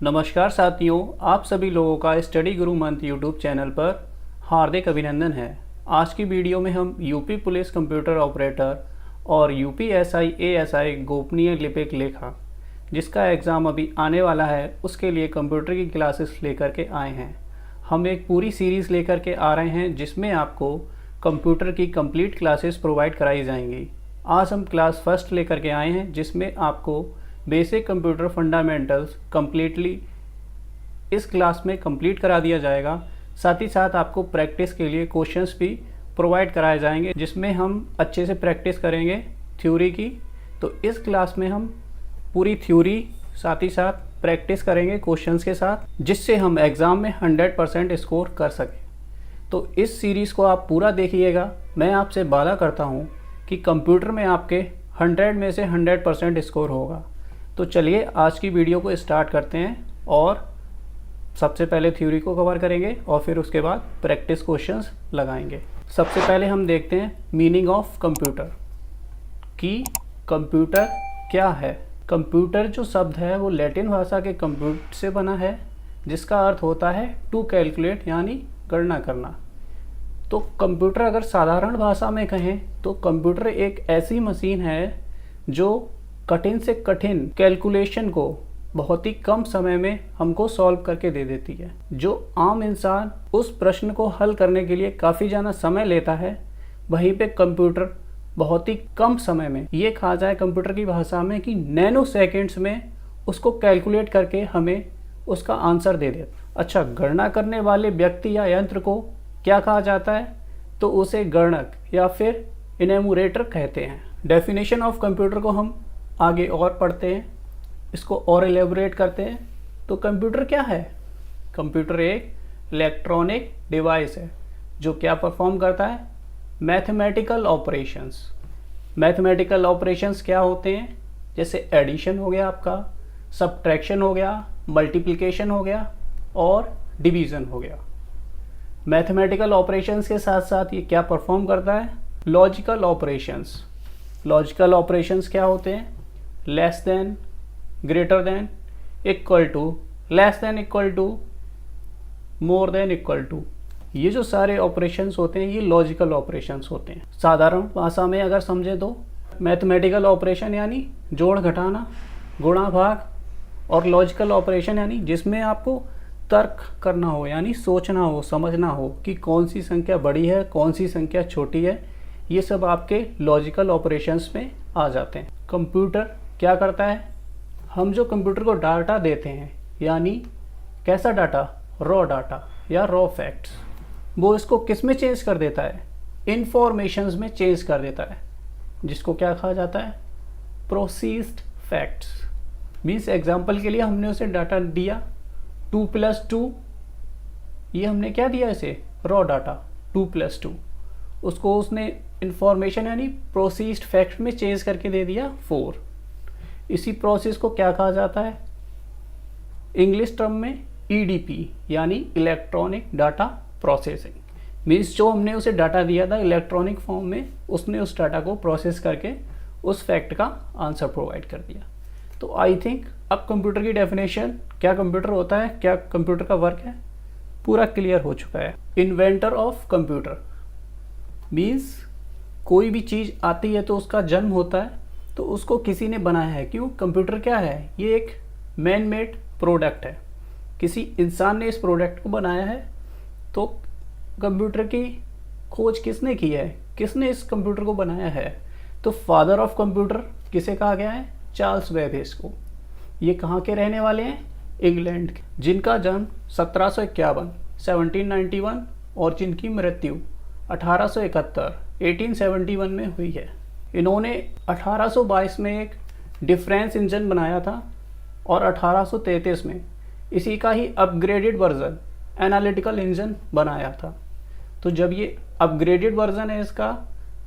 नमस्कार साथियों, आप सभी लोगों का स्टडी गुरु मंत्र यूट्यूब चैनल पर हार्दिक अभिनंदन है। आज की वीडियो में हम यूपी पुलिस कंप्यूटर ऑपरेटर और यूपी एसआई एएसआई गोपनीय लिपिक लेखा जिसका एग्ज़ाम अभी आने वाला है उसके लिए कंप्यूटर की क्लासेस लेकर के आए हैं। हम एक पूरी सीरीज़ लेकर के आ रहे हैं जिसमें आपको कंप्यूटर की कंप्लीट क्लासेस प्रोवाइड कराई जाएंगी। आज हम क्लास फर्स्ट लेकर के आए हैं जिसमें आपको बेसिक कंप्यूटर फंडामेंटल्स कम्प्लीटली इस क्लास में कंप्लीट करा दिया जाएगा। साथ ही साथ आपको प्रैक्टिस के लिए क्वेश्चंस भी प्रोवाइड कराए जाएंगे जिसमें हम अच्छे से प्रैक्टिस करेंगे थ्योरी की। तो इस क्लास में हम पूरी थ्योरी साथ ही साथ प्रैक्टिस करेंगे क्वेश्चंस के साथ, जिससे हम एग्ज़ाम में 100% स्कोर कर सकें। तो इस सीरीज़ को आप पूरा देखिएगा। मैं आपसे वादा करता हूँ कि कंप्यूटर में आपके 100 में से 100% स्कोर होगा। तो चलिए आज की वीडियो को स्टार्ट करते हैं और सबसे पहले थ्योरी को कवर करेंगे और फिर उसके बाद प्रैक्टिस क्वेश्चंस लगाएंगे। सबसे पहले हम देखते हैं मीनिंग ऑफ कंप्यूटर कि कंप्यूटर क्या है। कंप्यूटर जो शब्द है वो लैटिन भाषा के कंप्यूट से बना है जिसका अर्थ होता है टू कैलकुलेट यानी गणना करना। तो कंप्यूटर अगर साधारण भाषा में कहें तो कंप्यूटर एक ऐसी मशीन है जो कठिन से कठिन कैलकुलेशन को बहुत ही कम समय में हमको सॉल्व करके दे देती है। जो आम इंसान उस प्रश्न को हल करने के लिए काफ़ी ज़्यादा समय लेता है, वहीं पे कंप्यूटर बहुत ही कम समय में, ये कहा जाए कंप्यूटर की भाषा में कि नैनो सेकेंड्स में उसको कैलकुलेट करके हमें उसका आंसर दे देता। अच्छा, गणना करने वाले व्यक्ति या यंत्र को क्या कहा जाता है? तो उसे गणक या फिर इनेमोरेटर कहते हैं। डेफिनेशन ऑफ कंप्यूटर को हम आगे और पढ़ते हैं, इसको और एलेबोरेट करते हैं। तो कंप्यूटर क्या है? कंप्यूटर एक इलेक्ट्रॉनिक डिवाइस है जो क्या परफॉर्म करता है? Mathematical operations. मैथमेटिकल ऑपरेशंस क्या होते हैं? जैसे एडिशन हो गया आपका, सब्ट्रैक्शन हो गया, मल्टीप्लिकेशन हो गया और डिवीज़न हो गया। मैथमेटिकल ऑपरेशंस के साथ साथ ये क्या परफॉर्म करता है? Logical operations. लॉजिकल ऑपरेशंस क्या होते हैं? Less than, greater than, equal to, less than equal to, more than equal to. ये जो सारे ऑपरेशंस होते हैं ये लॉजिकल ऑपरेशंस होते हैं। साधारण भाषा में अगर समझे तो मैथमेटिकल ऑपरेशन यानी जोड़ घटाना, गुणा भाग, और लॉजिकल ऑपरेशन यानी जिसमें आपको तर्क करना हो यानी सोचना हो, समझना हो कि कौन सी संख्या बड़ी है, कौन सी संख्या छोटी है। ये सब आपके लॉजिकल ऑपरेशंस में आ जाते हैं। कंप्यूटर क्या करता है? हम जो कंप्यूटर को डाटा देते हैं यानी कैसा डाटा? रॉ डाटा या रॉ फैक्ट्स, वो इसको किस में चेंज कर देता है? इंफॉर्मेशंस में चेंज कर देता है, जिसको क्या कहा जाता है? Processed facts. मीन्स एग्जाम्पल के लिए हमने उसे डाटा दिया 2+2, ये हमने क्या दिया इसे? Raw data 2+2। उसको उसने इंफॉर्मेशन यानी प्रोसेस्ड फैक्ट में चेंज करके दे दिया 4। इसी प्रोसेस को क्या कहा जाता है? इंग्लिश टर्म में EDP यानी इलेक्ट्रॉनिक डाटा प्रोसेसिंग। मीन्स जो हमने उसे डाटा दिया था इलेक्ट्रॉनिक फॉर्म में, उसने उस डाटा को प्रोसेस करके उस फैक्ट का आंसर प्रोवाइड कर दिया। तो आई थिंक अब कंप्यूटर की डेफिनेशन, क्या कंप्यूटर होता है, क्या कंप्यूटर का वर्क है, पूरा क्लियर हो चुका है। इन्वेंटर ऑफ कंप्यूटर मीन्स कोई भी चीज़ आती है तो उसका जन्म होता है, तो उसको किसी ने बनाया है। क्यों? कंप्यूटर क्या है? ये एक मैन मेड प्रोडक्ट है, किसी इंसान ने इस प्रोडक्ट को बनाया है। तो कंप्यूटर की खोज किसने की है? किसने इस कंप्यूटर को बनाया है? तो फादर ऑफ कंप्यूटर किसे कहा गया है? चार्ल्स बेबेज को। ये कहाँ के रहने वाले हैं? इंग्लैंड के, जिनका जन्म 1751 1791 और जिनकी मृत्यु 1871 1871 में हुई है। इन्होंने 1822 में एक डिफरेंस इंजन बनाया था और 1833 में इसी का ही अपग्रेडेड वर्जन एनालिटिकल इंजन बनाया था। तो जब ये अपग्रेडेड वर्जन है इसका,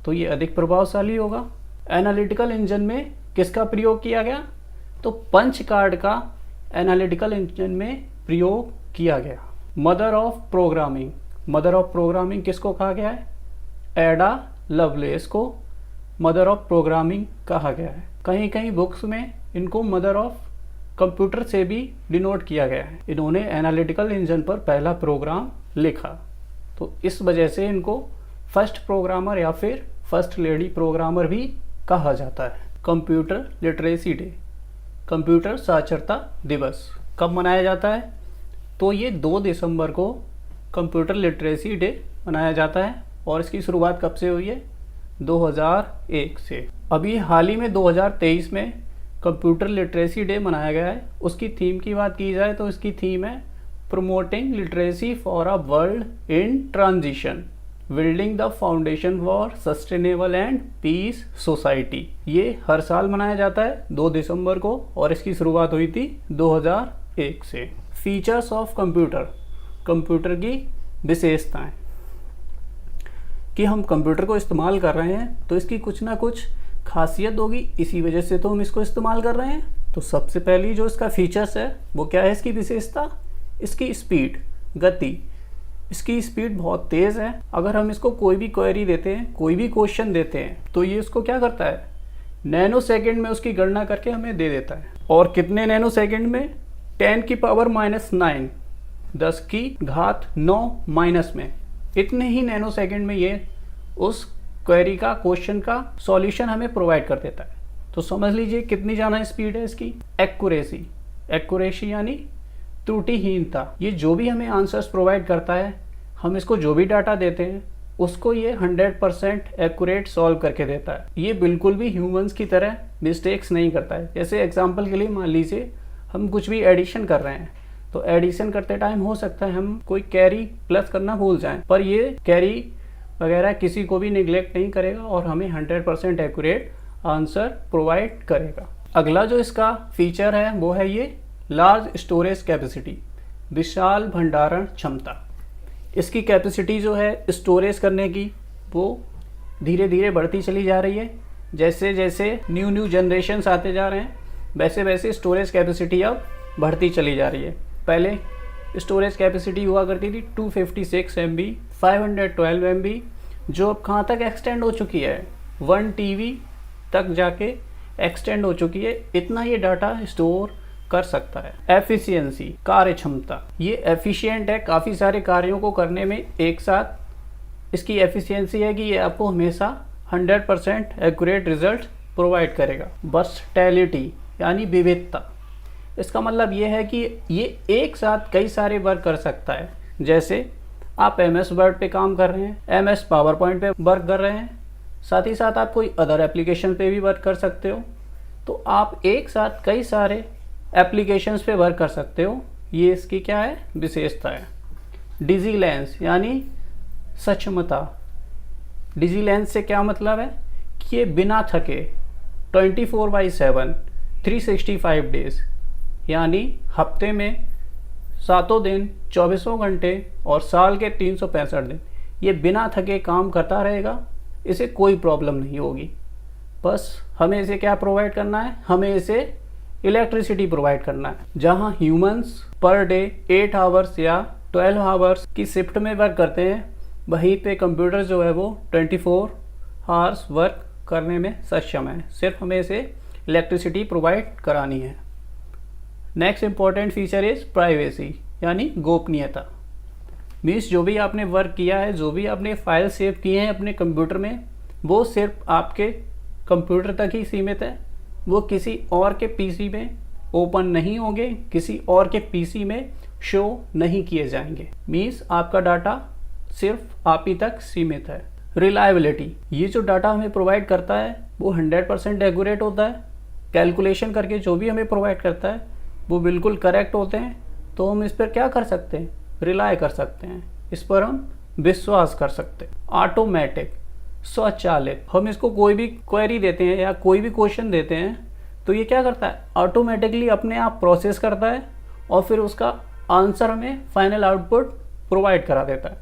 तो ये अधिक प्रभावशाली होगा। एनालिटिकल इंजन में किसका प्रयोग किया गया? तो पंच कार्ड का एनालिटिकल इंजन में प्रयोग किया गया। Mother of programming, mother of programming किसको कहा गया है? एडा लवलेस को मदर ऑफ प्रोग्रामिंग कहा गया है। कहीं कहीं बुक्स में इनको मदर ऑफ कंप्यूटर से भी डिनोट किया गया है। इन्होंने एनालिटिकल इंजन पर पहला प्रोग्राम लिखा, तो इस वजह से इनको फर्स्ट प्रोग्रामर या फिर फर्स्ट लेडी प्रोग्रामर भी कहा जाता है। कंप्यूटर लिटरेसी डे, कंप्यूटर साक्षरता दिवस कब मनाया जाता है? तो ये 2 दिसंबर को कंप्यूटर लिटरेसी डे मनाया जाता है। और इसकी शुरुआत कब से हुई है? 2001 से। अभी हाल ही में 2023 में कंप्यूटर लिटरेसी डे मनाया गया है। उसकी थीम की बात की जाए तो इसकी थीम है promoting literacy for a world in transition, building the foundation for sustainable and peace society. ये हर साल मनाया जाता है 2 दिसंबर को और इसकी शुरुआत हुई थी 2001 से। फीचर्स ऑफ कंप्यूटर, कंप्यूटर की विशेषताएं कि हम कंप्यूटर को इस्तेमाल कर रहे हैं तो इसकी कुछ ना कुछ खासियत होगी, इसी वजह से तो हम इसको इस्तेमाल कर रहे हैं। तो सबसे पहली जो इसका फीचर्स है वो क्या है? इसकी विशेषता, इसकी स्पीड, गति। इसकी स्पीड बहुत तेज़ है। अगर हम इसको कोई भी क्वेरी देते हैं, कोई भी क्वेश्चन देते हैं, तो ये इसको क्या करता है? नैनो सेकेंड में उसकी गणना करके हमें दे देता है। और कितने नैनो सेकेंड में? 10⁻⁹, 10 की घात 9 माइनस में, इतने ही नैनो सेकेंड में ये उस क्वेरी का, क्वेश्चन का सॉल्यूशन हमें प्रोवाइड कर देता है। तो समझ लीजिए कितनी ज़्यादा स्पीड है इसकी। एक्यूरेसी, एक्यूरेसी यानी त्रुटिहीनता। ये जो भी हमें आंसर्स प्रोवाइड करता है, हम इसको जो भी डाटा देते हैं उसको ये 100% एक्यूरेट सॉल्व करके देता है। ये बिल्कुल भी ह्यूमंस की तरह मिस्टेक्स नहीं करता है। जैसे एग्जांपल के लिए मान लीजिए हम कुछ भी एडिशन कर रहे हैं, तो एडिशन करते टाइम हो सकता है हम कोई कैरी प्लस करना भूल जाएं, पर ये कैरी वगैरह किसी को भी निगलेक्ट नहीं करेगा और हमें 100% एक्यूरेट आंसर प्रोवाइड करेगा। अगला जो इसका फीचर है वो है ये लार्ज स्टोरेज कैपेसिटी, विशाल भंडारण क्षमता। इसकी कैपेसिटी जो है स्टोरेज करने की वो धीरे धीरे बढ़ती चली जा रही है। जैसे जैसे न्यू जनरेशन्स आते जा रहे हैं वैसे वैसे स्टोरेज कैपेसिटी अब बढ़ती चली जा रही है। पहले स्टोरेज कैपेसिटी हुआ करती थी 256 MB, 512 MB, जो अब कहाँ तक एक्सटेंड हो चुकी है? 1 TB तक जाके एक्सटेंड हो चुकी है। इतना ये डाटा स्टोर कर सकता है। एफिशिएंसी, कार्य क्षमता, ये एफिशिएंट है काफ़ी सारे कार्यों को करने में एक साथ। इसकी एफिशिएंसी है कि ये आपको हमेशा 100% एक्यूरेट रिजल्ट प्रोवाइड करेगा। वर्सटैलिटी यानी विविधता, इसका मतलब ये है कि ये एक साथ कई सारे वर्क कर सकता है। जैसे आप MS वर्ड पे काम कर रहे हैं, MS पावर पॉइंट पे वर्क कर रहे हैं, साथ ही साथ आप कोई अदर एप्लीकेशन पे भी वर्क कर सकते हो। तो आप एक साथ कई सारे एप्लीकेशंस पे वर्क कर सकते हो। ये इसकी क्या है? विशेषता है। डिजिलेंस यानी सक्षमता। डिजिलेंस से क्या मतलब है कि ये बिना थके 24/7 365 डेज यानी हफ्ते में 7 दिन 24 घंटे और साल के 365 दिन ये बिना थके काम करता रहेगा। इसे कोई प्रॉब्लम नहीं होगी। बस हमें इसे क्या प्रोवाइड करना है? हमें इसे इलेक्ट्रिसिटी प्रोवाइड करना है। जहां ह्यूमंस पर डे 8 आवर्स या 12 आवर्स की शिफ्ट में वर्क करते हैं, वहीं पे कंप्यूटर जो है वो 24 आवर्स वर्क करने में सक्षम है। सिर्फ हमें इसे इलेक्ट्रिसिटी प्रोवाइड करानी है। Next important feature is privacy यानी गोपनीयता। मीन्स जो भी आपने वर्क किया है, जो भी आपने फाइल सेव किए हैं अपने कंप्यूटर में, वो सिर्फ आपके कंप्यूटर तक ही सीमित है। वो किसी और के पीसी में ओपन नहीं होंगे, किसी और के पीसी में शो नहीं किए जाएंगे। मीन्स आपका डाटा सिर्फ आप ही तक सीमित है। रिलायबिलिटी, ये जो डाटा हमें प्रोवाइड करता है वो 100% एक्यूरेट होता है। कैलकुलेशन करके जो भी हमें प्रोवाइड करता है वो बिल्कुल करेक्ट होते हैं। तो हम इस पर क्या कर सकते हैं? रिलाय कर सकते हैं, इस पर हम विश्वास कर सकते हैं। ऑटोमेटिक, स्वचालित, हम इसको कोई भी क्वेरी देते हैं या कोई भी क्वेश्चन देते हैं तो ये क्या करता है? ऑटोमेटिकली अपने आप प्रोसेस करता है और फिर उसका आंसर हमें फाइनल आउटपुट प्रोवाइड करा देता है।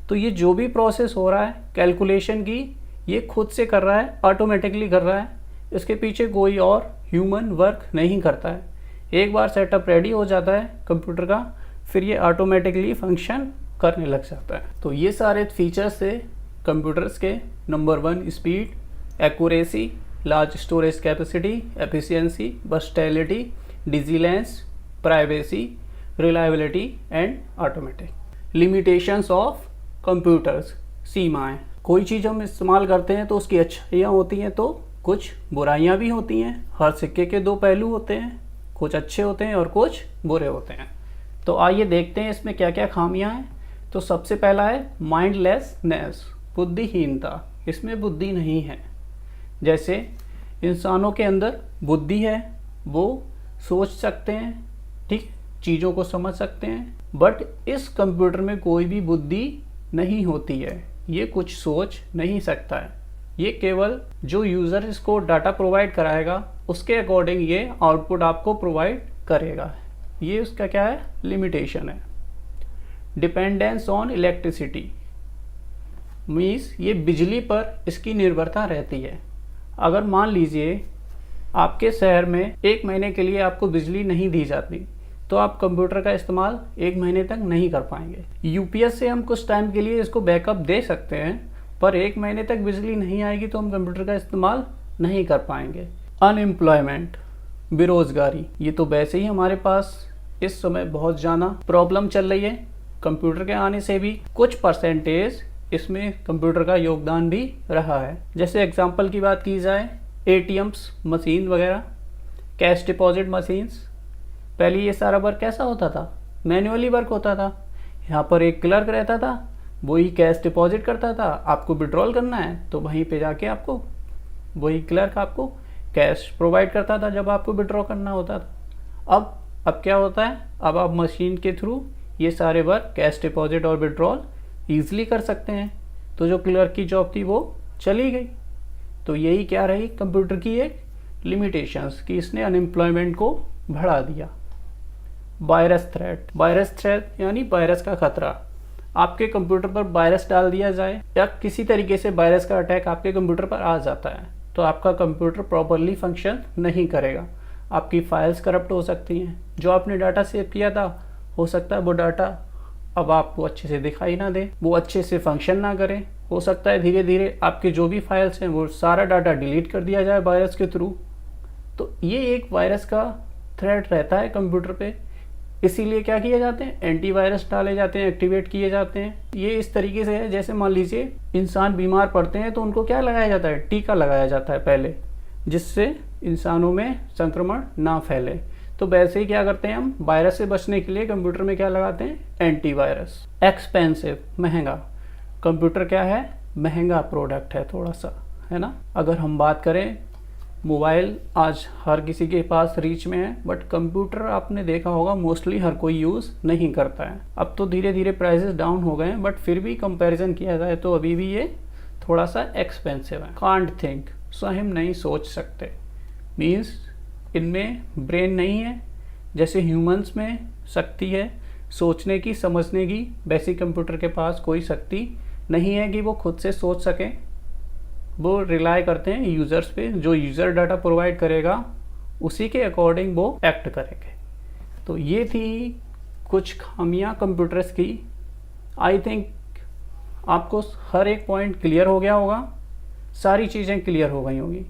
तो ये जो भी प्रोसेस हो रहा है कैलकुलेशन की, ये खुद से कर रहा है, ऑटोमेटिकली कर रहा है। इसके पीछे कोई और ह्यूमन वर्क नहीं करता है। एक बार सेटअप रेडी हो जाता है कंप्यूटर का, फिर ये ऑटोमेटिकली फंक्शन करने लग जाता है। तो ये सारे फीचर्स थे कंप्यूटर्स के। Number 1 speed, accuracy, large storage capacity, efficiency, versatility, diligence, privacy, reliability and automatic. Limitations of computers, सीमाएं। कोई चीज़ हम इस्तेमाल करते हैं तो उसकी अच्छाइयाँ होती हैं तो कुछ बुराइयाँ भी होती हैं। हर सिक्के के दो पहलू होते हैं, कुछ अच्छे होते हैं और कुछ बुरे होते हैं। तो आइए देखते हैं इसमें क्या क्या खामियां हैं। तो सबसे पहला है माइंडलेसनेस, बुद्धिहीनता। इसमें बुद्धि नहीं है। जैसे इंसानों के अंदर बुद्धि है, वो सोच सकते हैं, ठीक, चीज़ों को समझ सकते हैं, बट इस कंप्यूटर में कोई भी बुद्धि नहीं होती है। ये कुछ सोच नहीं सकता है। ये केवल जो यूज़र इसको डाटा प्रोवाइड कराएगा उसके अकॉर्डिंग ये आउटपुट आपको प्रोवाइड करेगा। ये उसका क्या है, लिमिटेशन है। डिपेंडेंस ऑन इलेक्ट्रिसिटी मीन्स ये बिजली पर इसकी निर्भरता रहती है। अगर मान लीजिए आपके शहर में 1 महीने के लिए आपको बिजली नहीं दी जाती तो आप कंप्यूटर का इस्तेमाल 1 महीने तक नहीं कर पाएंगे। यूपीएस से हम कुछ टाइम के लिए इसको बैकअप दे सकते हैं, पर 1 महीने तक बिजली नहीं आएगी तो हम कंप्यूटर का इस्तेमाल नहीं कर पाएंगे। अनएम्प्लॉयमेंट, बेरोजगारी, ये तो वैसे ही हमारे पास इस समय बहुत ज़्यादा प्रॉब्लम चल रही है। कंप्यूटर के आने से भी कुछ परसेंटेज इसमें कंप्यूटर का योगदान भी रहा है। जैसे एग्जांपल की बात की जाए, एटीएम्स मशीन वगैरह, कैश डिपॉजिट मशीन्स। पहले ये सारा वर्क कैसा होता था, मैन्युअली वर्क होता था। यहाँ पर एक क्लर्क रहता था, वही कैश डिपॉजिट करता था। आपको विड्रॉल करना है तो वहीं पे जाके आपको वही क्लर्क आपको कैश प्रोवाइड करता था जब आपको विड्रॉ करना होता था। अब क्या होता है, अब आप मशीन के थ्रू ये सारे वर्क, कैश डिपॉजिट और विड्रॉल ईजिली कर सकते हैं। तो जो क्लर्क की जॉब थी वो चली गई। तो यही क्या रही कंप्यूटर की एक लिमिटेशंस कि इसने अनएम्प्लॉयमेंट को बढ़ा दिया। वायरस थ्रेट, वायरस थ्रेट यानी वायरस का खतरा। आपके कंप्यूटर पर वायरस डाल दिया जाए या किसी तरीके से वायरस का अटैक आपके कंप्यूटर पर आ जाता है तो आपका कंप्यूटर प्रॉपरली फंक्शन नहीं करेगा। आपकी फाइल्स करप्ट हो सकती हैं। जो आपने डाटा सेव किया था, हो सकता है वो डाटा अब आपको अच्छे से दिखाई ना दे, वो अच्छे से फंक्शन ना करे। हो सकता है धीरे धीरे आपके जो भी फाइल्स हैं वो सारा डाटा डिलीट कर दिया जाए वायरस के थ्रू। तो ये एक वायरस का थ्रेट रहता है कंप्यूटर पे। इसीलिए क्या किए जाते हैं, एंटीवायरस डाले जाते हैं, एक्टिवेट किए जाते हैं। ये इस तरीके से है जैसे मान लीजिए इंसान बीमार पड़ते हैं तो उनको क्या लगाया जाता है, टीका लगाया जाता है पहले, जिससे इंसानों में संक्रमण ना फैले। तो वैसे ही क्या करते हैं हम, वायरस से बचने के लिए कंप्यूटर में क्या लगाते हैं, एंटीवायरस। एक्सपेंसिव, महंगा। कंप्यूटर क्या है, महंगा प्रोडक्ट है थोड़ा सा, है ना। अगर हम बात करें, मोबाइल आज हर किसी के पास रीच में है, बट कंप्यूटर आपने देखा होगा मोस्टली हर कोई यूज़ नहीं करता है। अब तो धीरे धीरे प्राइसेस डाउन हो गए हैं, बट फिर भी कंपैरिजन किया जाए तो अभी भी ये थोड़ा सा एक्सपेंसिव है। कांट थिंक, स्वयं नहीं सोच सकते, मीन्स इनमें ब्रेन नहीं है। जैसे ह्यूमंस में शक्ति है सोचने की, समझने की, वैसे कंप्यूटर के पास कोई शक्ति नहीं है कि वो खुद से सोच सकें। वो रिलाय करते हैं यूज़र्स पे, जो यूज़र डाटा प्रोवाइड करेगा उसी के अकॉर्डिंग वो एक्ट करेंगे। तो ये थी कुछ खामियां कंप्यूटर्स की। आई थिंक आपको हर एक पॉइंट क्लियर हो गया होगा, सारी चीज़ें क्लियर हो गई होंगी।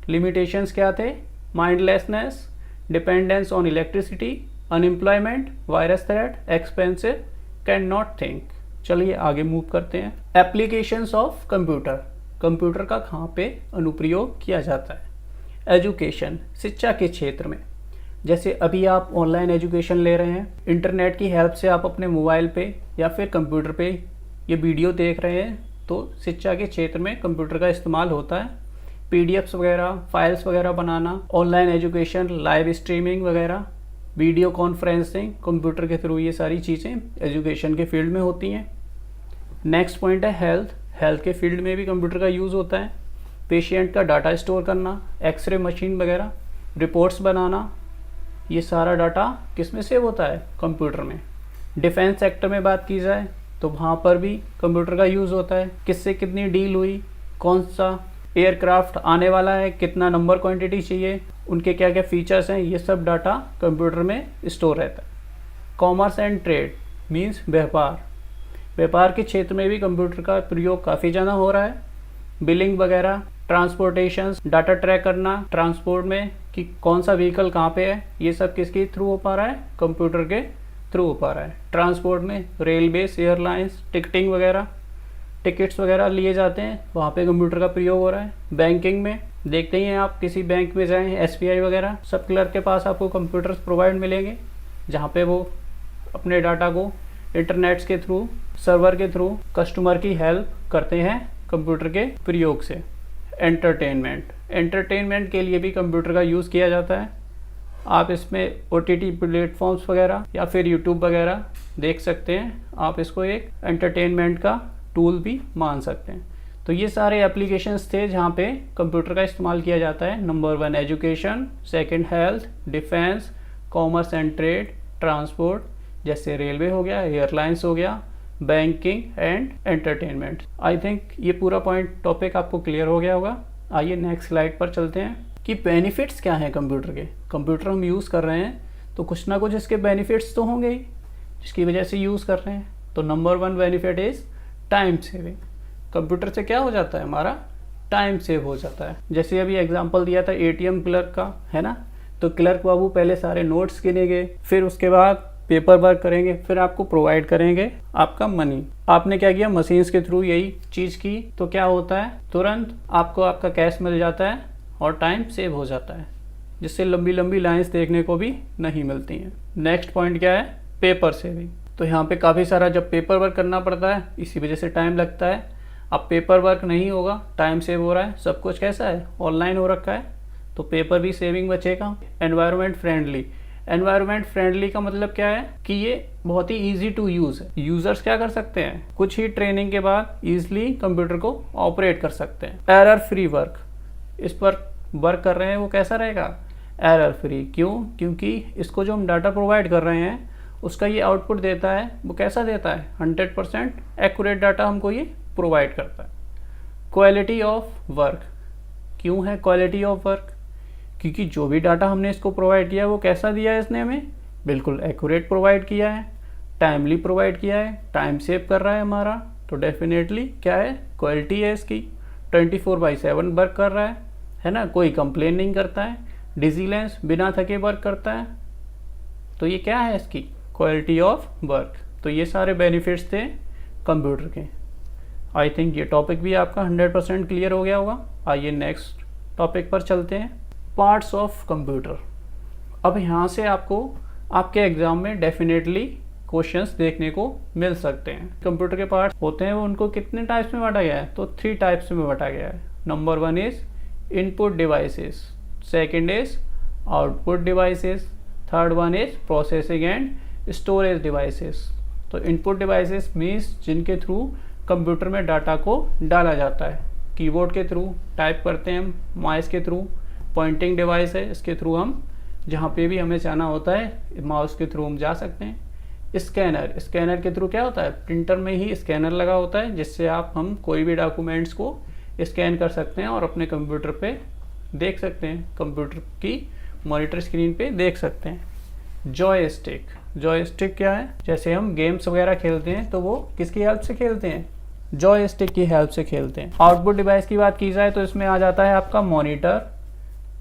लिमिटेशंस क्या थे, mindlessness, dependence on electricity, unemployment, virus threat, expensive, can not think. चलिए आगे मूव करते हैं। एप्लीकेशंस ऑफ कंप्यूटर, कंप्यूटर का कहाँ पे अनुप्रयोग किया जाता है। एजुकेशन, शिक्षा के क्षेत्र में। जैसे अभी आप ऑनलाइन एजुकेशन ले रहे हैं, इंटरनेट की हेल्प से आप अपने मोबाइल पे या फिर कंप्यूटर पे ये वीडियो देख रहे हैं, तो शिक्षा के क्षेत्र में कंप्यूटर का इस्तेमाल होता है। पीडीएफ्स वगैरह, फाइल्स वगैरह बनाना, ऑनलाइन एजुकेशन, लाइव स्ट्रीमिंग वगैरह, वीडियो कॉन्फ्रेंसिंग, कंप्यूटर के थ्रू ये सारी चीज़ें एजुकेशन के फील्ड में होती हैं। नेक्स्ट पॉइंट है हेल्थ। हेल्थ के फील्ड में भी कंप्यूटर का यूज़ होता है। पेशेंट का डाटा स्टोर करना, एक्सरे मशीन वगैरह, रिपोर्ट्स बनाना, ये सारा डाटा किस में सेव होता है, कंप्यूटर में। डिफेंस सेक्टर में बात की जाए तो वहाँ पर भी कंप्यूटर का यूज़ होता है। किससे कितनी डील हुई, कौन सा एयरक्राफ्ट आने वाला है, कितना नंबर क्वांटिटी चाहिए, उनके क्या क्या फीचर्स हैं, ये सब डाटा कंप्यूटर में स्टोर रहता है। कॉमर्स एंड ट्रेड मीन्स व्यापार। व्यापार के क्षेत्र में भी कंप्यूटर का प्रयोग काफ़ी ज़्यादा हो रहा है। बिलिंग वगैरह, ट्रांसपोर्टेशन, डाटा ट्रैक करना ट्रांसपोर्ट में, कि कौन सा व्हीकल कहाँ पे है, ये सब किसके थ्रू हो पा रहा है, कंप्यूटर के थ्रू हो पा रहा है। ट्रांसपोर्ट में रेलवेज, एयरलाइंस, टिकटिंग वगैरह, टिकट्स वगैरह लिए जाते हैं, वहाँ पे कंप्यूटर का प्रयोग हो रहा है। बैंकिंग में देखते ही हैं आप, किसी बैंक में जाएं, SBI वगैरह, सब क्लर्क के पास आपको कंप्यूटर्स प्रोवाइड मिलेंगे, जहाँ पे वो अपने डाटा को इंटरनेट्स के थ्रू, सर्वर के थ्रू कस्टमर की हेल्प करते हैं कंप्यूटर के प्रयोग से। एंटरटेनमेंट के लिए भी कंप्यूटर का यूज़ किया जाता है। आप इसमें OTT प्लेटफॉर्म्स वगैरह या फिर यूट्यूब वगैरह देख सकते हैं, आप इसको एक एंटरटेनमेंट का टूल भी मान सकते हैं। तो ये सारे एप्लीकेशंस थे जहाँ पे कंप्यूटर का इस्तेमाल किया जाता है। Number 1 education, second health, defence, commerce and trade, transport जैसे रेलवे हो गया, एयरलाइंस हो गया, banking and entertainment. I think ये पूरा टॉपिक आपको क्लियर हो गया होगा। आइए नेक्स्ट स्लाइड पर चलते हैं कि बेनिफिट्स क्या हैं कंप्यूटर के। कंप्यूटर हम यूज़ कर रहे हैं तो कुछ ना कुछ इसके बेनिफिट्स तो होंगे ही, जिसकी वजह से यूज़ कर रहे हैं। तो number 1 benefit is time saving. Computer से क्या हो जाता है, हमारा टाइम सेव हो जाता है। जैसे अभी एग्जांपल दिया था ATM क्लर्क का, है ना, तो क्लर्क बाबू पहले सारे नोट्स गिनेंगे, फिर उसके बाद पेपर वर्क करेंगे, फिर आपको प्रोवाइड करेंगे आपका मनी। आपने क्या किया, मशीन्स के थ्रू यही चीज़ की, तो क्या होता है, तुरंत आपको आपका कैश मिल जाता है और टाइम सेव हो जाता है, जिससे लंबी लंबी लाइंस देखने को भी नहीं मिलती हैं। नेक्स्ट पॉइंट क्या है, पेपर सेविंग। तो यहाँ पे काफ़ी सारा जब पेपर वर्क करना पड़ता है, इसी वजह से टाइम लगता है। अब पेपर वर्क नहीं होगा, टाइम सेव हो रहा है, सब कुछ कैसा है, ऑनलाइन हो रखा है, तो पेपर भी सेविंग बचेगा। Environment friendly. एनवायरनमेंट फ्रेंडली का मतलब क्या है कि ये बहुत ही ईजी टू यूज़ है। यूज़र्स क्या कर सकते हैं, कुछ ही ट्रेनिंग के बाद ईजिली कंप्यूटर को ऑपरेट कर सकते हैं। एरर फ्री वर्क, इस पर वर्क कर रहे हैं वो कैसा रहेगा, एरर फ्री। क्यों, क्योंकि इसको जो हम डाटा प्रोवाइड कर रहे हैं उसका ये आउटपुट देता है, वो कैसा देता है, 100% एक्यूरेट डाटा हमको ये प्रोवाइड करता है। Quality of work. क्यों है क्वालिटी ऑफ वर्क, क्योंकि जो भी डाटा हमने इसको प्रोवाइड किया है वो कैसा दिया है इसने हमें, बिल्कुल एक्यूरेट प्रोवाइड किया है, टाइमली प्रोवाइड किया है, टाइम सेव कर रहा है हमारा, तो डेफिनेटली क्या है, क्वालिटी है इसकी। 24/7 वर्क कर रहा है ना, कोई कंप्लेन नहीं करता है, डिजीलेंस, बिना थके वर्क करता है, तो ये क्या है इसकी क्वालिटी ऑफ वर्क। तो ये सारे बेनिफिट्स थे कंप्यूटर के। आई थिंक ये टॉपिक भी आपका 100% क्लियर हो गया होगा। आइए नेक्स्ट टॉपिक पर चलते हैं, पार्ट्स ऑफ कंप्यूटर। अब यहाँ से आपको आपके एग्जाम में डेफिनेटली क्वेश्चंस देखने को मिल सकते हैं। कंप्यूटर के पार्ट्स होते हैं वो, उनको कितने टाइप्स में बांटा गया है, तो 3 टाइप्स में बांटा गया है। Number 1 is input devices, second is output devices, third one is processing and storage devices. तो इनपुट डिवाइसेस मीन्स जिनके थ्रू कंप्यूटर में डाटा को डाला जाता है। कीबोर्ड के थ्रू टाइप करते हैं हम, माउस के थ्रू, पॉइंटिंग डिवाइस है, इसके थ्रू हम जहाँ पे भी हमें जाना होता है माउस के थ्रू हम जा सकते हैं। स्कैनर के थ्रू क्या होता है, प्रिंटर में ही स्कैनर लगा होता है, जिससे हम कोई भी डॉक्यूमेंट्स को स्कैन कर सकते हैं और अपने कंप्यूटर पे देख सकते हैं, कंप्यूटर की मॉनिटर स्क्रीन पे देख सकते हैं। जॉयस्टिक क्या है, जैसे हम गेम्स वगैरह खेलते हैं तो वो किसकी हेल्प से खेलते हैं, जॉयस्टिक की हेल्प से खेलते हैं। आउटपुट डिवाइस की बात की जाए तो इसमें आ जाता है आपका मॉनिटर,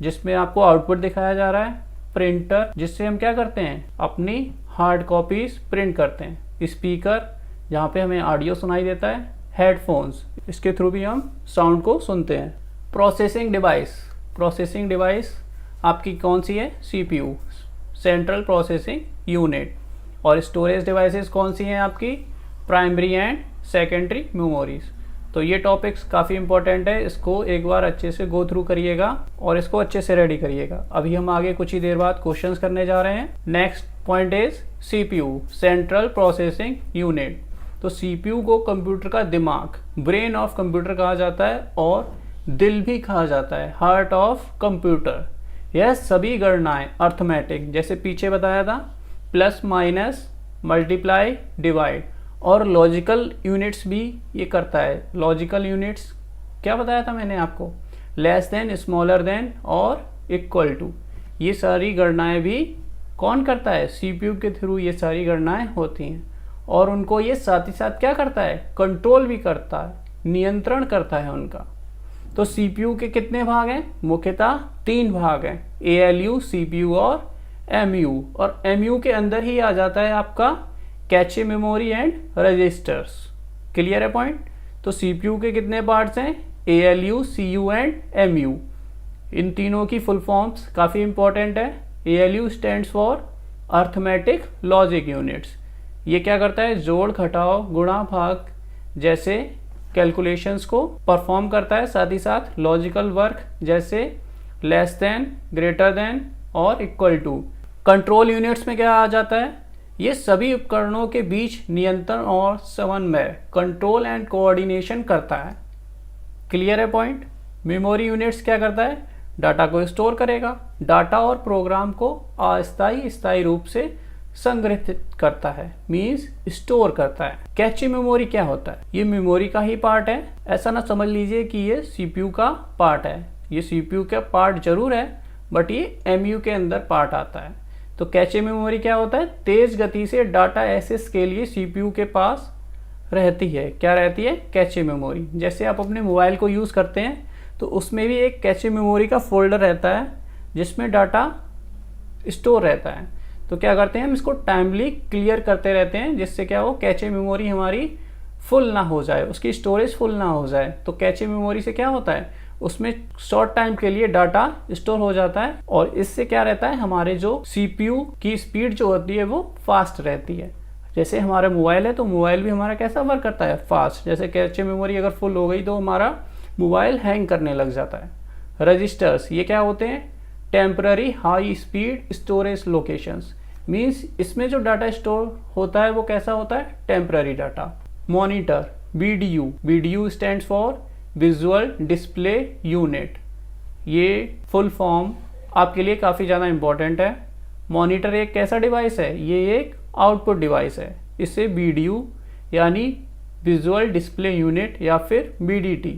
जिसमें आपको आउटपुट दिखाया जा रहा है। प्रिंटर, जिससे हम क्या करते हैं, अपनी हार्ड कॉपीज प्रिंट करते हैं। स्पीकर, जहाँ पे हमें ऑडियो सुनाई देता है। हेडफोन्स, इसके थ्रू भी हम साउंड को सुनते हैं। प्रोसेसिंग डिवाइस आपकी कौन सी है, CPU, सेंट्रल प्रोसेसिंग यूनिट। और स्टोरेज डिवाइसेस कौन सी हैं आपकी, प्राइमरी एंड सेकेंडरी मेमोरीज। तो ये टॉपिक्स काफ़ी इंपॉर्टेंट है, इसको एक बार अच्छे से गो थ्रू करिएगा और इसको अच्छे से रेडी करिएगा। अभी हम आगे कुछ ही देर बाद क्वेश्चंस करने जा रहे हैं। Next point is CPU, central processing unit. तो CPU को कंप्यूटर का दिमाग, ब्रेन ऑफ कंप्यूटर कहा जाता है और दिल भी कहा जाता है, हार्ट ऑफ कंप्यूटर। यह सभी गणनाएं अर्थमेटिक, जैसे पीछे बताया था, प्लस माइनस, मल्टीप्लाई, डिवाइड, और लॉजिकल यूनिट्स भी ये करता है। लॉजिकल यूनिट्स क्या बताया था मैंने आपको, लेस देन, स्मॉलर देन और इक्वल टू। ये सारी गणनाएं भी कौन करता है, CPU के थ्रू ये सारी गणनाएं होती हैं। और उनको ये साथ ही साथ क्या करता है, कंट्रोल भी करता है, नियंत्रण करता है उनका। तो CPU के कितने भाग हैं? मुख्यतः 3 भाग हैं, ALU, CPU और MU। और MU के अंदर ही आ जाता है आपका cache memory and registers. Clear है पॉइंट? तो CPU के कितने पार्ट्स हैं? ALU, CU and MU। इन तीनों की फुल फॉर्म्स काफ़ी इंपॉर्टेंट है। ALU stands for arithmetic logic units. ये क्या करता है? जोड़, घटाव, गुणा, भाग जैसे कैलकुलेशंस को परफॉर्म करता है। साथ ही साथ लॉजिकल वर्क जैसे लेस देन, ग्रेटर देन और इक्वल टू। कंट्रोल यूनिट्स में क्या आ जाता है? ये सभी उपकरणों के बीच नियंत्रण और समन्वय, कंट्रोल एंड कोऑर्डिनेशन करता है। क्लियर है पॉइंट? मेमोरी यूनिट्स क्या करता है? डाटा को स्टोर करेगा। डाटा और प्रोग्राम को अस्थायी स्थायी रूप से संग्रहित करता है, मीन्स स्टोर करता है। कैचे मेमोरी क्या होता है? ये मेमोरी का ही पार्ट है। ऐसा ना समझ लीजिए कि ये CPU का पार्ट है। ये CPU का पार्ट जरूर है, बट ये MU के अंदर पार्ट आता है। तो कैचे मेमोरी क्या होता है? तेज गति से डाटा एक्सेस के लिए CPU के पास रहती है। क्या रहती है? Cache memory. जैसे आप अपने मोबाइल को यूज़ करते हैं तो उसमें भी एक कैचे मेमोरी का फोल्डर रहता है जिसमें डाटा स्टोर रहता है। तो क्या करते हैं? हम इसको टाइमली क्लियर करते रहते हैं, जिससे क्या हो, कैचे मेमोरी हमारी फुल ना हो जाए, उसकी स्टोरेज फुल ना हो जाए। तो कैचे मेमोरी से क्या होता है? उसमें शॉर्ट टाइम के लिए डाटा स्टोर हो जाता है और इससे क्या रहता है? हमारे जो CPU की स्पीड जो होती है वो फास्ट रहती है। जैसे हमारा मोबाइल है तो मोबाइल भी हमारा कैसा वर्क करता है? फास्ट। जैसे कैचे मेमोरी अगर फुल हो गई तो हमारा मोबाइल हैंग करने लग जाता है। रजिस्टर्स ये क्या होते हैं? Temporary high speed storage locations, means इसमें जो डाटा स्टोर होता है वो कैसा होता है? Temporary data. Monitor BDU, BDU stands for visual display unit. ये फुल फॉर्म आपके लिए काफ़ी ज़्यादा इंपॉर्टेंट है। मॉनिटर एक कैसा डिवाइस है? ये एक आउटपुट डिवाइस है। इसे BDU यानी विजुअल डिस्प्ले यूनिट या फिर BDT,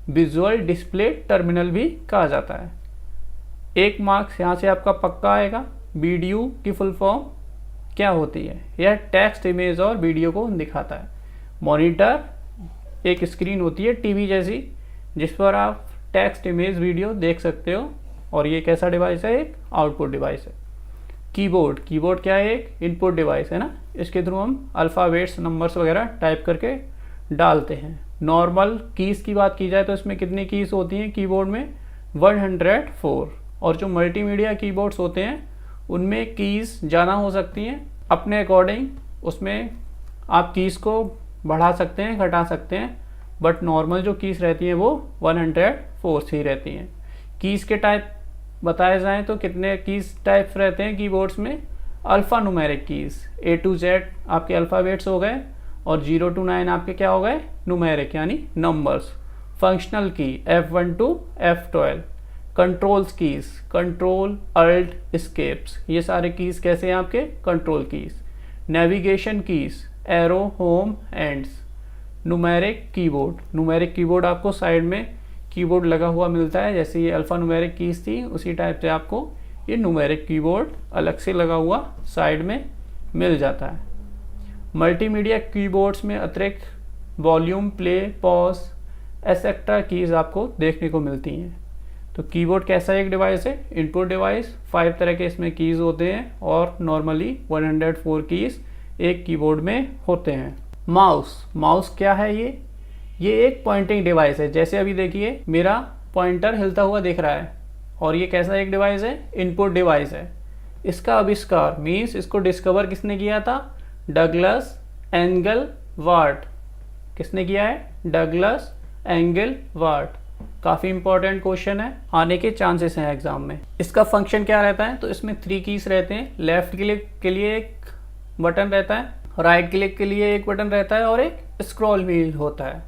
विजुअल डिस्प्ले टर्मिनल भी कहा जाता है। एक मार्क्स यहाँ से आपका पक्का आएगा। BDU की फुल फॉर्म क्या होती है? यह टेक्स्ट, इमेज और वीडियो को दिखाता है। मॉनिटर एक स्क्रीन होती है टीवी जैसी, जिस पर आप टेक्स्ट, इमेज, वीडियो देख सकते हो। और ये कैसा डिवाइस है? एक आउटपुट डिवाइस है। कीबोर्ड, कीबोर्ड क्या है? एक इनपुट डिवाइस है ना। इसके थ्रू हम अल्फ़ाबेट्स, नंबर्स वगैरह टाइप करके डालते हैं। नॉर्मल कीज़ की बात की जाए तो इसमें कितनी कीज़ होती हैं कीबोर्ड में? 104। और जो मल्टीमीडिया कीबोर्ड्स होते हैं उनमें कीज़ ज़्यादा हो सकती हैं अपने अकॉर्डिंग। उसमें आप कीज़ को बढ़ा सकते हैं, घटा सकते हैं, बट नॉर्मल जो कीज़ रहती हैं वो 104 ही रहती हैं। कीज़ के टाइप बताए जाएँ तो कितने कीज़ टाइप्स रहते हैं कीबोर्ड्स में? Alpha numeric keys, A to Z आपके अल्फ़ाबेट्स हो गए और 0 to 9 आपके क्या हो गए? न्यूमेरिक यानी नंबर्स। फंक्शनल की F1 to F12। Controls keys, control, alt, escapes, ये सारे कीज़ कैसे हैं आपके? Control keys. Navigation keys, arrow, home, ends. Numeric keyboard, numeric keyboard आपको साइड में कीबोर्ड लगा हुआ मिलता है। जैसे ये अल्फ़ा न्यूमेरिक कीज़ थी उसी टाइप से आपको ये न्यूमेरिक कीबोर्ड अलग से लगा हुआ साइड में मिल जाता है। मल्टीमीडिया कीबोर्ड्स में अतिरिक्त volume, play, pause, et cetera keys आपको देखने को मिलती हैं। तो कीबोर्ड कैसा एक डिवाइस है? Input device. 5 तरह के इसमें कीज़ होते हैं और नॉर्मली 104 कीज़ एक कीबोर्ड में होते हैं। माउस, माउस क्या है? ये एक पॉइंटिंग डिवाइस है। जैसे अभी देखिए मेरा पॉइंटर हिलता हुआ दिख रहा है और ये कैसा एक डिवाइस है? इनपुट डिवाइस है। इसका आविष्कार मीन्स इसको डिस्कवर किसने किया था? डगलस एंगलवार्ट। किसने किया है? डगलस एंगलवार्ट। काफ़ी इंपॉर्टेंट क्वेश्चन है, आने के चांसेस हैं एग्जाम में। इसका फंक्शन क्या रहता है? तो इसमें 3 कीज रहते हैं। लेफ्ट क्लिक के लिए एक बटन रहता है, राइट क्लिक के लिए एक बटन रहता है और एक स्क्रॉल व्हील होता है।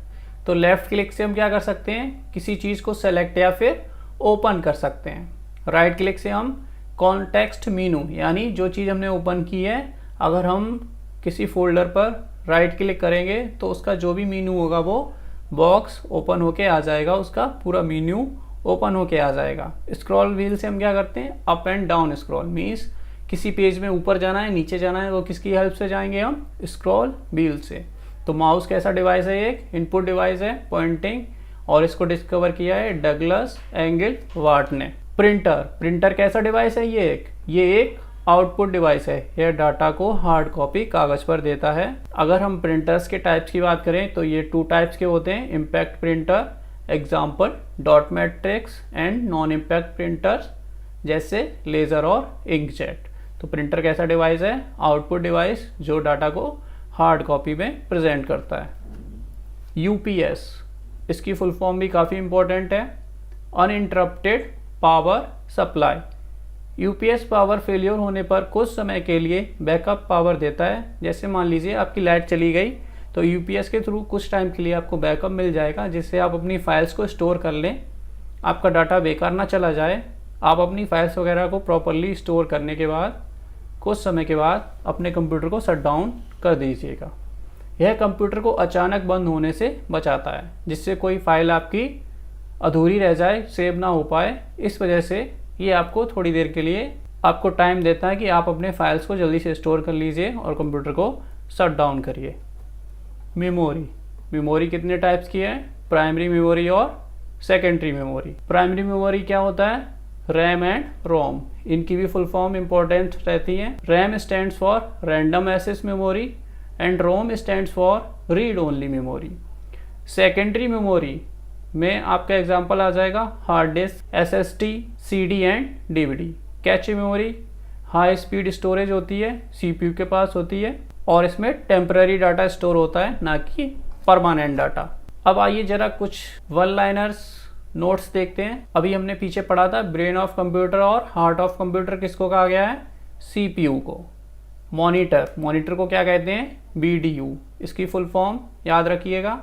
तो लेफ्ट क्लिक से हम क्या कर सकते हैं? किसी चीज़ को सेलेक्ट या फिर ओपन कर सकते हैं। राइट क्लिक से हम कॉन्टेक्स्ट मेनू यानी जो चीज़ हमने ओपन की है, अगर हम किसी फोल्डर पर राइट क्लिक करेंगे तो उसका जो भी मेनू होगा वो बॉक्स ओपन होके आ जाएगा, उसका पूरा मेन्यू ओपन होके आ जाएगा। स्क्रॉल व्हील से हम क्या करते हैं? Up and down scroll, means किसी पेज में ऊपर जाना है, नीचे जाना है, वो किसकी हेल्प से जाएंगे? हम स्क्रॉल व्हील से। तो माउस कैसा डिवाइस है? एक इनपुट डिवाइस है, पॉइंटिंग, और इसको डिस्कवर किया है डगलस एंगल वाट ने। प्रिंटर कैसा डिवाइस है? ये एक आउटपुट डिवाइस है। यह डाटा को हार्ड कॉपी कागज पर देता है। अगर हम प्रिंटर्स के टाइप्स की बात करें तो ये 2 टाइप्स के होते हैं, impact printer example dot matrix and non impact printers जैसे लेज़र और इंकजेट। तो प्रिंटर कैसा डिवाइस है? आउटपुट डिवाइस जो डाटा को हार्ड कॉपी में प्रेजेंट करता है। यूपीएस, इसकी फुल फॉर्म भी काफ़ी इंपॉर्टेंट है, uninterrupted power supply. UPS power failure होने पर कुछ समय के लिए बैकअप पावर देता है। जैसे मान लीजिए आपकी लाइट चली गई तो यूपीएस के थ्रू कुछ टाइम के लिए आपको बैकअप मिल जाएगा, जिससे आप अपनी फाइल्स को स्टोर कर लें, आपका डाटा बेकार ना चला जाए। आप अपनी फाइल्स वगैरह को प्रॉपरली स्टोर करने के बाद कुछ समय के बाद अपने कंप्यूटर को शट डाउन कर दीजिएगा। यह कंप्यूटर को अचानक बंद होने से बचाता है, जिससे कोई फाइल आपकी अधूरी रह जाए, सेव ना हो पाए। इस वजह से ये आपको थोड़ी देर के लिए आपको टाइम देता है कि आप अपने फाइल्स को जल्दी से स्टोर कर लीजिए और कंप्यूटर को शट डाउन करिए। मेमोरी कितने टाइप्स की है? प्राइमरी मेमोरी और सेकेंडरी मेमोरी। प्राइमरी मेमोरी क्या होता है? RAM and ROM. इनकी भी फुल फॉर्म इंपॉर्टेंट रहती है। RAM stands for random access memory and ROM stands for read only memory. Secondary memory में आपका एग्जांपल आ जाएगा hard disk, SSD, CD and DVD. Cache memory high speed storage होती है, सीपीयू के पास होती है और इसमें टेम्पररी डाटा स्टोर होता है, ना कि परमानेंट डाटा। अब आइए जरा कुछ वन लाइनर्स नोट्स देखते हैं। अभी हमने पीछे पढ़ा था ब्रेन ऑफ कंप्यूटर और हार्ट ऑफ कंप्यूटर किसको कहा गया है? सीपीयू को। मॉनिटर को क्या कहते हैं? बीडीयू। इसकी फुल फॉर्म याद रखिएगा।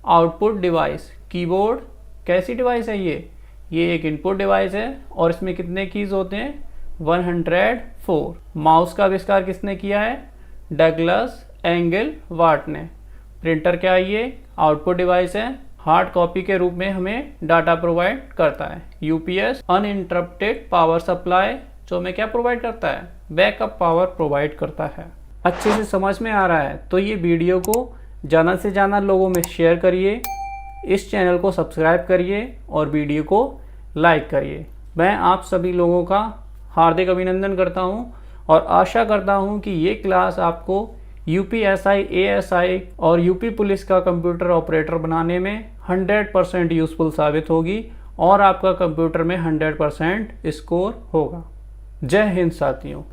आउटपुट डिवाइस, कीबोर्ड कैसी डिवाइस है? ये एक इनपुट डिवाइस है और इसमें कितने कीज होते हैं? 104। माउस का आविष्कार किसने किया है? डगलस एंगल वाट ने। प्रिंटर क्या है? ये आउटपुट डिवाइस है, हार्ड कॉपी के रूप में हमें डाटा प्रोवाइड करता है। यूपीएस अनइंटरप्टेड पावर सप्लाई, जो हमें क्या प्रोवाइड करता है? बैकअप पावर प्रोवाइड करता है। अच्छे से समझ में आ रहा है तो ये वीडियो को ज़्यादा से ज़्यादा लोगों में शेयर करिए, इस चैनल को सब्सक्राइब करिए और वीडियो को लाइक करिए। मैं आप सभी लोगों का हार्दिक अभिनंदन करता हूं और आशा करता हूं कि ये क्लास आपको यूपीएसआई, एएसआई और यूपी पुलिस का कंप्यूटर ऑपरेटर बनाने में 100% यूज़फुल साबित होगी और आपका कंप्यूटर में 100% स्कोर होगा। जय हिंद साथियों।